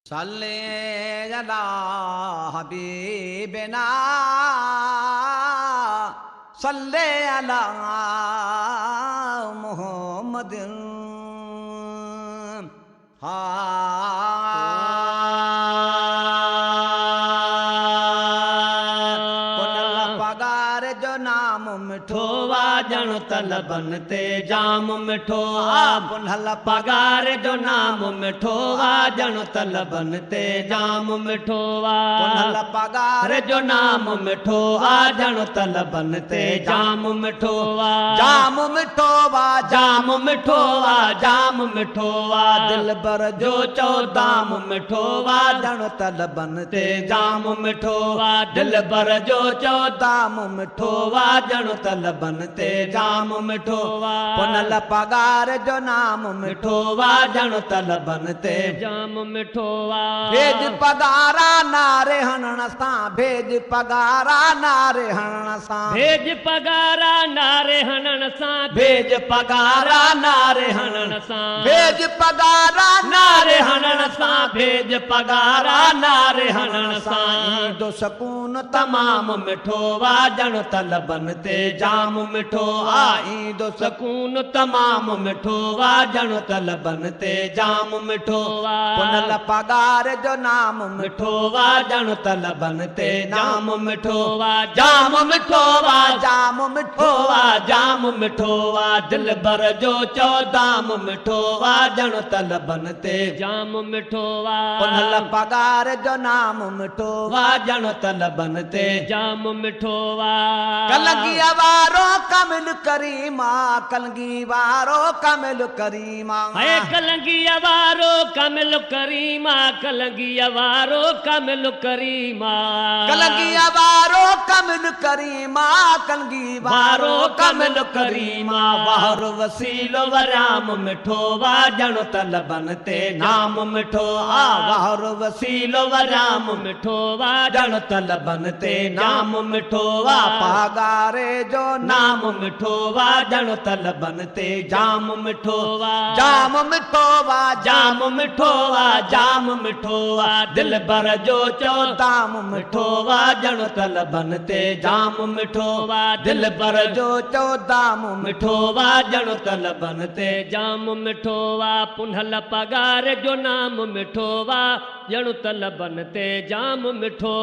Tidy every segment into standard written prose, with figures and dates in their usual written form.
सल्ले अला हबीबिना सल्ले अला मुहम्मदिन पगार जो नाम मिठो वाजण तलबन ते जाम मिठो पुनल पगार जो नाम मिठो वाजण तलबन ते जाम मिठो पुनल पगार जो नाम मिठो वाजण तलबन ते जाम मिठो जाम मिठो जाम मिठो जाम मिठो दिल बर जो चौ दाम मिठो वाजण तलबन ते जाम मिठो दिल बर जो चौ दाम मिठो वाजण तलबन ते जाम मिठो पुनल पगार जो नाम मिठो वाजण तलबन ते जाम मिठो भेज पगारा नारे हणण सां भेज पगारा नारे हणण सां भेज पगारा नारे हणण सां भेज पगारा नारे हणण सां भेज पगारा नारे हणण सां भेज पगारा नारे हणण सां ईंदो सकून तमाम मिठो वाजण तलबन ते जाम मिठो ईंदो सकून तमाम मिठो वाजण तलबन ते जाम मिठो पुनल पगार जो नाम मिठो वाजण तलबन ते जाम मिठो जाम मिठो जाम मिठो जाम मिठो दिल बर जो चौदाम मिठो वाजण तलबन ते जाम मिठो पुनल पगार जो नाम मिठो वाजण तलबन ते जाम मिठो कलगी वारो कमिल करीमा कलगी वारो कमिल करीमा है कलगी वारो कमिल करीमा कलगी वारो कमिल करीमा कलगी वारो कमिल करीमा कलगी वारो कमिल करीमा वार वसीलो वराम मिठो वाजण तलबन ते नाम मिठो वार वसीलो वराम मिठो वाजण तलबन ते नाम मिठो पगारे जो नाम मिठो वाजण तलबन ते जाम मिठो जाम मिठो जाम मिठो जाम मिठो दिल बर जो दाम मिठो वाजण तलबन ते जाम मिठो दिल बर जो दाम मिठो वाजण तलबन ते जाम मिठो पुनल पगार जो नाम मिठो वाजण तलबन ते जाम मिठो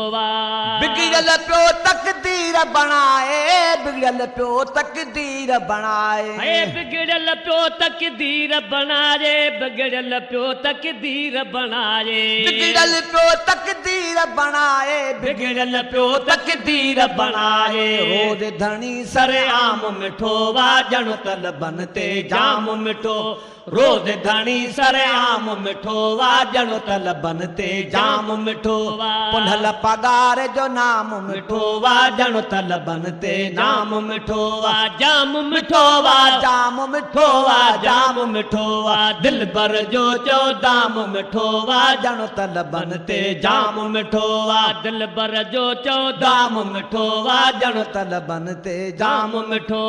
बिगड़ल पियो तकदीर बनाए बिगड़ल पियो तकदीर बनाए बिगड़ल पियो तकदीर बनाए बिगड़ल पियो तकदीर बनाए बिगड़ल पियो तकदीर बनाए बिगड़ल पियो तकदीर बनाए रोज धनी सरेआम मिठो वाजण तलबन ते जाम मिठो रोज धनी सरेआम मिठो वाजण तलबन ते जाम मिठो पुनल पगार जो नाम मिठो वाजण तलबन ते नाम मिठो जाम मिठो जाम मिठो जाम मिठो दिल बर जो चौदाम मिठो वाजण तलबन ते जाम मिठो दिल बर जो चौदाम मिठो वाजण तलबन ते जाम मिठो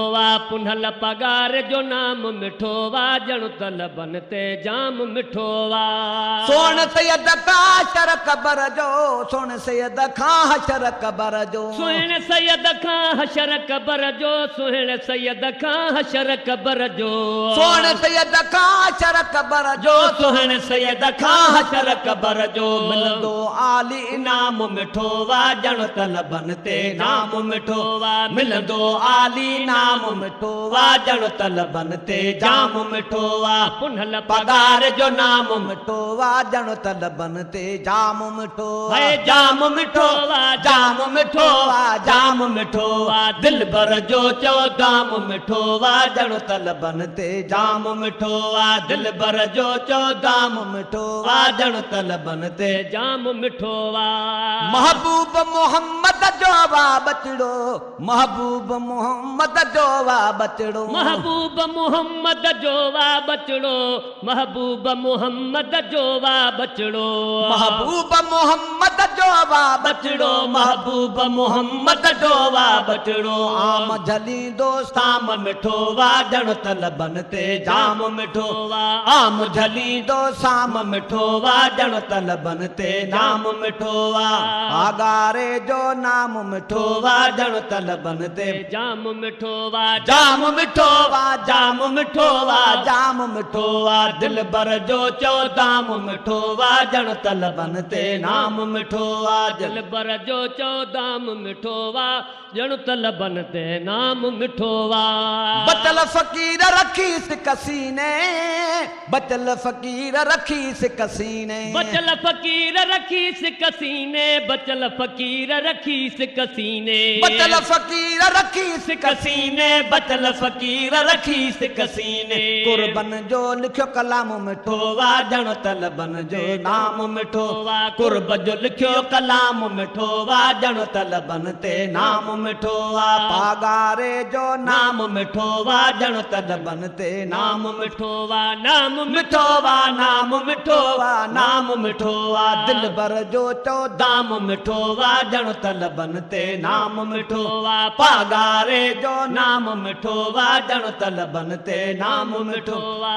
पुनल पगार जो नाम मिठो वाजण तलबन ते जाम मिठो सोन सैयद का हशर कबर जो सोन सैयद खां हशर कबर जो सुहिण सैयद खां हशर कबर जो सुहिण सैयद खां हशर कबर जो सोन सैयद खां हशर कबर जो सुहिण सैयद खां हशर कबर जो मिलंदो आली इनाम मिठो वाजण तलबन ते नाम मिठो मिलंदो आली नाम मिठो वाजण तलबन ते जाम मिठो पुनल पगार जो नाम मिठो वाजण तलबन ते जाम मिठो है जाम मिठो जाम मिठो जाम मिठो दिल बर जो चौदाम मिठो वाजण तलबन ते जाम मिठो दिल बर जो चौदाम मिठो वाजण तलबन ते जाम मिठो महबूब मोहम्मद जो बचड़ो महबूब मोहम्मद जो बचड़ो महबूब मोहम्मद जो बचड़ो महबूब मोहम्मद जो बचड़ो महबूब मोहम्मद जोवा बचड़ो महबूब मोहम्मद डोवा बचड़ो आम झली दोस्त साम मिठो वा जण तलबन ते जाम मिठो वा आम झली दो साम मिठो वा जण तलबन ते नाम मिठो वा आगारे जो नाम मिठो वा जण तलबन ते जाम मिठो वा जाम मिठो वा जाम मिठो वा जाम मिठो वा दिल बर जो चो दाम मिठो वा जण तलबन ते नाम मिठो वा दिल बर जो चो दाम मिठो वा जण तलबन ते नाम मिठो वा बचल फकीर रखी कसीने बचल फकीर रखी कसीने बचल फकीर रखी कसीने बचल फकीर रखी कसीने बचल फकीर रखी कसीने बचल फकीर रखी कसीने कुर्बन जो लिखियो कलाम मिठो वा जण तलबन जो नाम मिठो वा कुर्ब जो लिखियो कलाम मिठो वा जण तलबन ते नाम मिठो वा पागारे जो नाम मिठो वा जण तलबन ते नाम मिठो वा नाम मिठो वा नाम मिठो वा नाम मिठो वा दिल बर जो चो दाम मिठो वा जण तलबन ते नाम मिठो वा पागारे जो नाम मिठो वा जण तलबन ते नाम मिठो वा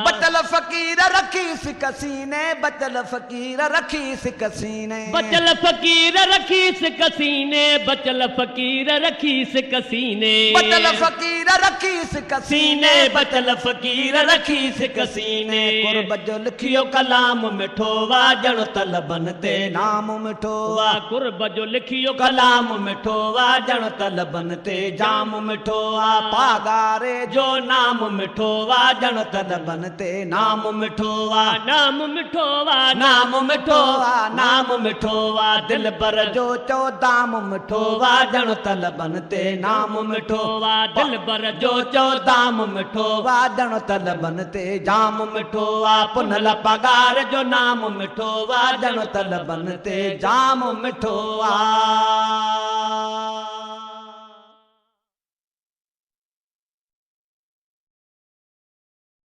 बचल फकीर रखी कसीने बचल फकीर रखी कसीने बचल फकीर रखी कसीने बचल फकीर रखी कसीने बचल फकीर रखी कसीने बचल फकीर रखी कसीने कुर्ब जो लिखियो कलाम मिठो वा जण तलबन ते नाम मिठो वा कुर्ब जो लिखियो कलाम मिठो वा जण तलबन ते जाम मिठो वा पागारे जो नाम मिठो वा जण तलबन ते नाम मिठो वा नाम मिठो वा नाम मिठो वा नाम मिठो वा दिल पर जो चो दाम मिठो वा जण तलबन ते नाम मिठो वा दिल पर जो चो दाम मिठो वा जण तलबन ते जाम मिठो वा पुनल पगार जो नाम मिठो वा जण तलबन ते जाम मिठो वा।